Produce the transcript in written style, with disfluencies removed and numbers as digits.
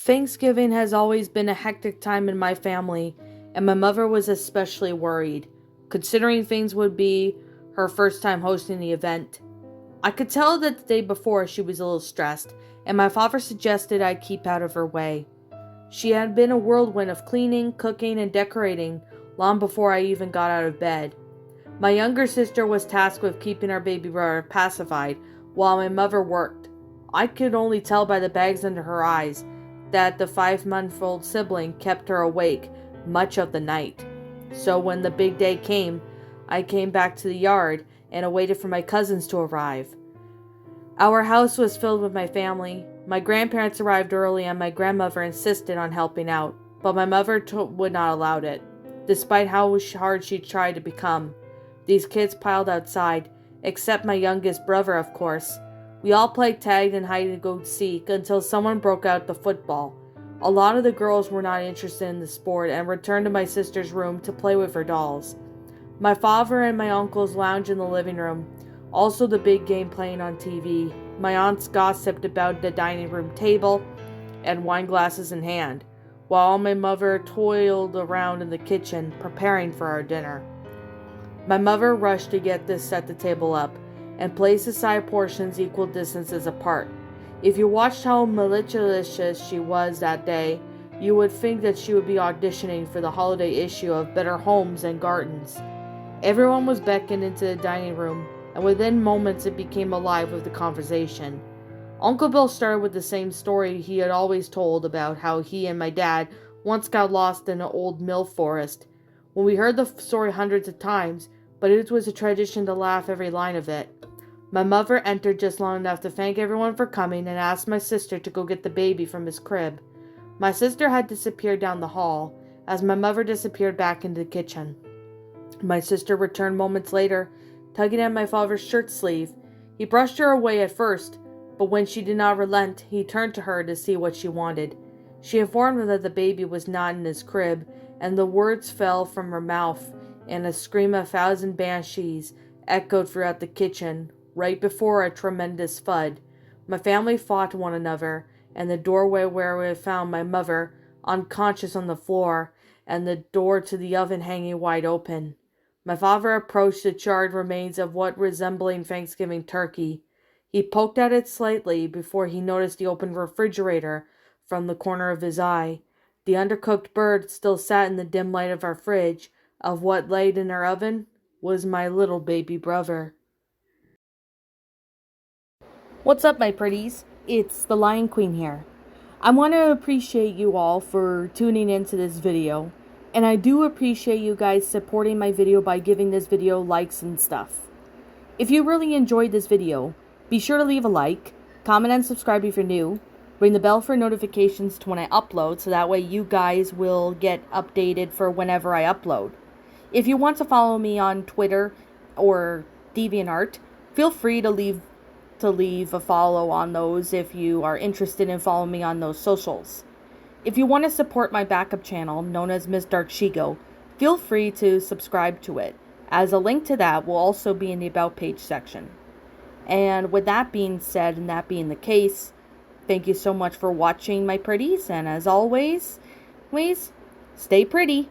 Thanksgiving has always been a hectic time in my family, and my mother was especially worried, considering things would be her first time hosting the event. I could tell that the day before she was a little stressed, and my father suggested I keep out of her way. She had been a whirlwind of cleaning, cooking, and decorating long before I even got out of bed. My younger sister was tasked with keeping our baby brother pacified while my mother worked. I could only tell by the bags under her eyes that the 5-month-old sibling kept her awake much of the night. So when the big day came, I came back to the yard and awaited for my cousins to arrive. Our house was filled with my family. My grandparents arrived early and my grandmother insisted on helping out, but my mother would not allow it, despite how hard she tried to become. These kids piled outside, except my youngest brother, of course. We all played tag and hide-and-go-seek until someone broke out the football. A lot of the girls were not interested in the sport and returned to my sister's room to play with her dolls. My father and my uncles lounged in the living room, also the big game playing on TV. My aunts gossiped about the dining room table and wine glasses in hand, while my mother toiled around in the kitchen preparing for our dinner. My mother rushed to set the table up and place aside portions equal distances apart. If you watched how malicious she was that day, you would think that she would be auditioning for the holiday issue of Better Homes and Gardens. Everyone was beckoned into the dining room, and within moments it became alive with the conversation. Uncle Bill started with the same story he had always told about how he and my dad once got lost in an old mill forest. When we heard the story hundreds of times, but it was a tradition to laugh every line of it. My mother entered just long enough to thank everyone for coming and asked my sister to go get the baby from his crib. My sister had disappeared down the hall, as my mother disappeared back into the kitchen. My sister returned moments later, tugging at my father's shirt sleeve. He brushed her away at first, but when she did not relent, he turned to her to see what she wanted. She informed him that the baby was not in his crib, and the words fell from her mouth, and a scream of 1,000 banshees echoed throughout the kitchen, right before a tremendous thud. My family fought one another, and the doorway where we had found my mother, unconscious on the floor, and the door to the oven hanging wide open. My father approached the charred remains of what resembling Thanksgiving turkey. He poked at it slightly before he noticed the open refrigerator from the corner of his eye. The undercooked bird still sat in the dim light of our fridge. Of what lay in our oven was my little baby brother. What's up, my pretties? It's the Lion Queen here. I want to appreciate you all for tuning into this video, and I do appreciate you guys supporting my video by giving this video likes and stuff. If you really enjoyed this video, be sure to leave a like, comment and subscribe if you're new, ring the bell for notifications to when I upload so that way you guys will get updated for whenever I upload. If you want to follow me on Twitter or DeviantArt, feel free to leave a follow on those if you are interested in following me on those socials. If you want to support my backup channel, known as Miss Dark Shigo, feel free to subscribe to it, as a link to that will also be in the About page section. And with that being said, and that being the case, thank you so much for watching, my pretties, and as always, please stay pretty.